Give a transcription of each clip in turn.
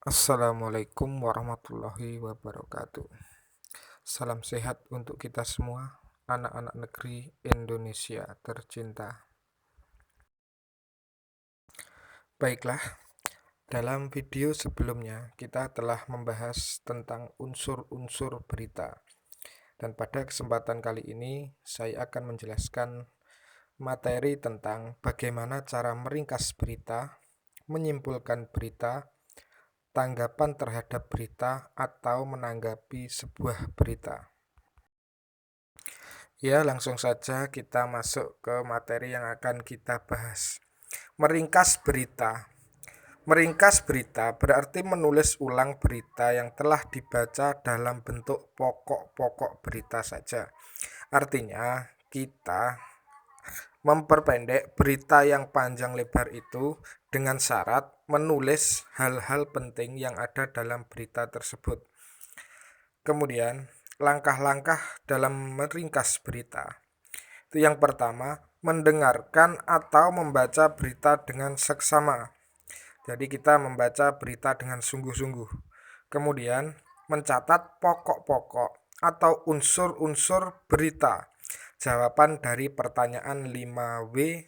Assalamualaikum warahmatullahi wabarakatuh. Salam sehat untuk kita semua, anak-anak negeri Indonesia tercinta. Baiklah, dalam video sebelumnya kita telah membahas tentang unsur-unsur berita. Dan pada kesempatan kali ini saya akan menjelaskan materi tentang bagaimana cara meringkas berita, menyimpulkan berita, tanggapan terhadap berita, atau menanggapi sebuah berita. Ya, langsung saja kita masuk ke materi yang akan kita bahas. Meringkas berita. Meringkas berita berarti menulis ulang berita yang telah dibaca dalam bentuk pokok-pokok berita saja. Artinya, kita memperpendek berita yang panjang lebar itu dengan syarat menulis hal-hal penting yang ada dalam berita tersebut. Kemudian, langkah-langkah dalam meringkas berita. Itu yang pertama, mendengarkan atau membaca berita dengan seksama. Jadi kita membaca berita dengan sungguh-sungguh. Kemudian, mencatat pokok-pokok atau unsur-unsur berita. Jawaban dari pertanyaan 5W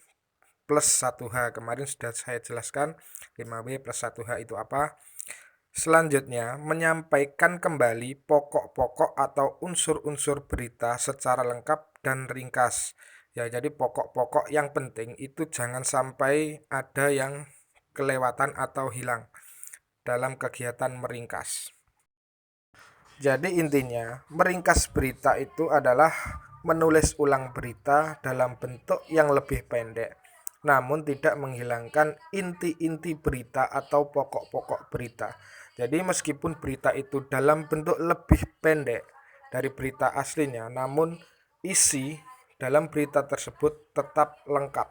plus 1H. Kemarin sudah saya jelaskan 5W plus 1H itu apa. Selanjutnya, menyampaikan kembali pokok-pokok atau unsur-unsur berita secara lengkap dan ringkas. Ya, jadi pokok-pokok yang penting itu jangan sampai ada yang kelewatan atau hilang dalam kegiatan meringkas. Jadi intinya, meringkas berita itu adalah menulis ulang berita dalam bentuk yang lebih pendek, namun tidak menghilangkan inti-inti berita atau pokok-pokok berita. Jadi meskipun berita itu dalam bentuk lebih pendek dari berita aslinya, namun isi dalam berita tersebut tetap lengkap.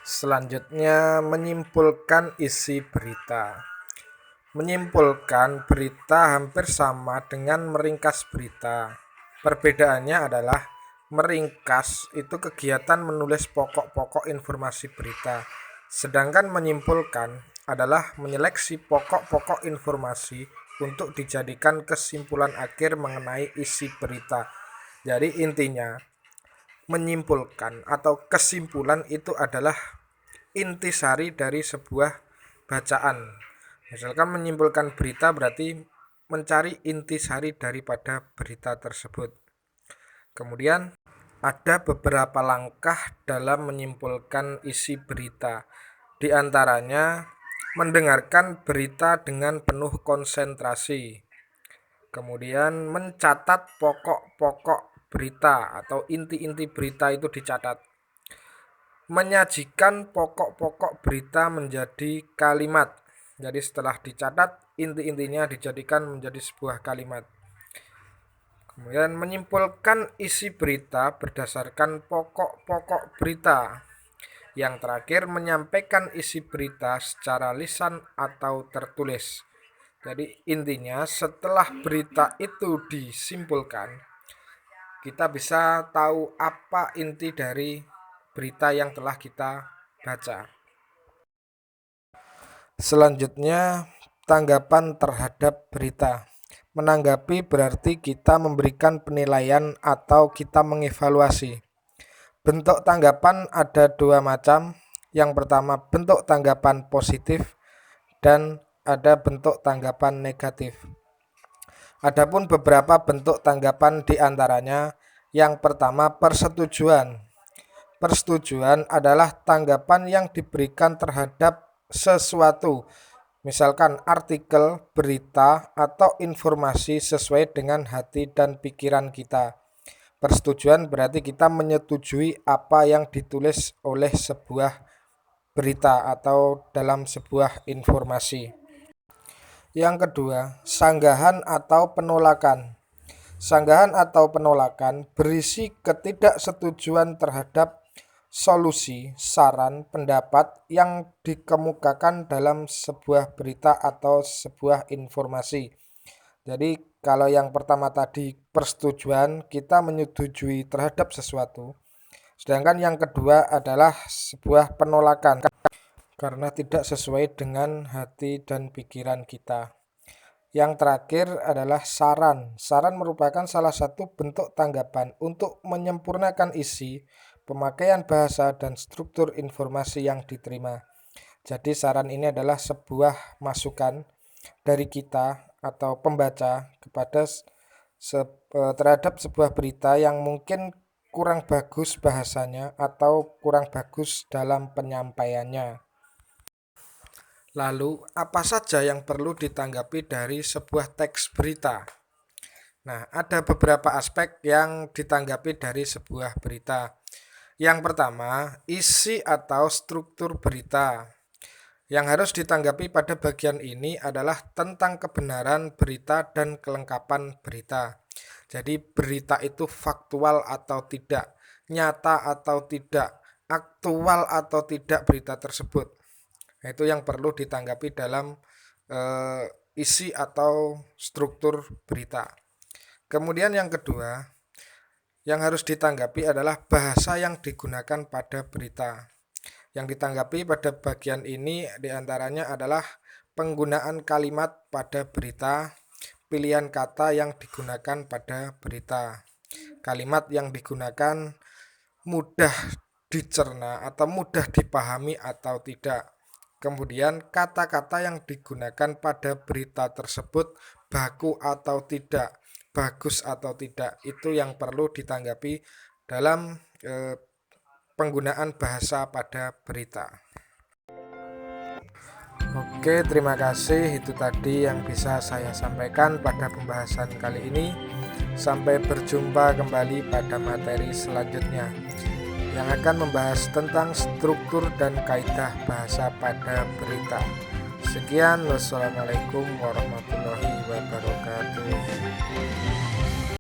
Selanjutnya, menyimpulkan isi berita. Menyimpulkan berita hampir sama dengan meringkas berita. Perbedaannya adalah meringkas itu kegiatan menulis pokok-pokok informasi berita, sedangkan menyimpulkan adalah menyeleksi pokok-pokok informasi untuk dijadikan kesimpulan akhir mengenai isi berita. Jadi intinya, menyimpulkan atau kesimpulan itu adalah intisari dari sebuah bacaan. Misalkan menyimpulkan berita berarti mencari intisari daripada berita tersebut. Kemudian ada beberapa langkah dalam menyimpulkan isi berita. Di antaranya mendengarkan berita dengan penuh konsentrasi. Kemudian mencatat pokok-pokok berita atau inti-inti berita itu dicatat. Menyajikan pokok-pokok berita menjadi kalimat. Jadi setelah dicatat, inti-intinya dijadikan menjadi sebuah kalimat. Kemudian menyimpulkan isi berita berdasarkan pokok-pokok berita. Yang terakhir, menyampaikan isi berita secara lisan atau tertulis. Jadi intinya setelah berita itu disimpulkan, kita bisa tahu apa inti dari berita yang telah kita baca. Selanjutnya, tanggapan terhadap berita. Menanggapi berarti kita memberikan penilaian atau kita mengevaluasi. Bentuk tanggapan ada dua macam. Yang pertama, bentuk tanggapan positif dan ada bentuk tanggapan negatif. Adapun beberapa bentuk tanggapan diantaranya, yang pertama, persetujuan. Persetujuan adalah tanggapan yang diberikan terhadap sesuatu, misalkan artikel, berita, atau informasi sesuai dengan hati dan pikiran kita. Persetujuan berarti kita menyetujui apa yang ditulis oleh sebuah berita atau dalam sebuah informasi. Yang kedua, sanggahan atau penolakan. Sanggahan atau penolakan berisi ketidaksetujuan terhadap solusi, saran, pendapat yang dikemukakan dalam sebuah berita atau sebuah informasi. Jadi Kalau yang pertama tadi persetujuan, kita menyetujui terhadap sesuatu. Sedangkan yang kedua adalah sebuah penolakan karena tidak sesuai dengan hati dan pikiran kita. Yang terakhir adalah saran. Saran merupakan salah satu bentuk tanggapan untuk menyempurnakan isi, pemakaian bahasa, dan struktur informasi yang diterima. Jadi saran ini adalah sebuah masukan dari kita atau pembaca kepada terhadap sebuah berita yang mungkin kurang bagus bahasanya atau kurang bagus dalam penyampaiannya. Lalu, apa saja yang perlu ditanggapi dari sebuah teks berita? Nah, ada beberapa aspek yang ditanggapi dari sebuah berita. Yang pertama, isi atau struktur berita. Yang harus ditanggapi pada bagian ini adalah tentang kebenaran berita dan kelengkapan berita. Jadi berita itu faktual atau tidak, nyata atau tidak, aktual atau tidak berita tersebut. Nah, itu yang perlu ditanggapi dalam isi atau struktur berita. Kemudian yang kedua, yang harus ditanggapi adalah bahasa yang digunakan pada berita. Yang ditanggapi pada bagian ini diantaranya adalah penggunaan kalimat pada berita, pilihan kata yang digunakan pada berita. Kalimat yang digunakan mudah dicerna atau mudah dipahami atau tidak. Kemudian kata-kata yang digunakan pada berita tersebut baku atau tidak, bagus atau tidak. Itu yang perlu ditanggapi dalam penggunaan bahasa pada berita. Oke, terima kasih. Itu tadi yang bisa saya sampaikan pada pembahasan kali ini. Sampai berjumpa kembali pada materi selanjutnya yang akan membahas tentang struktur dan kaidah bahasa pada berita. Sekian, wassalamualaikum warahmatullahi wabarakatuh.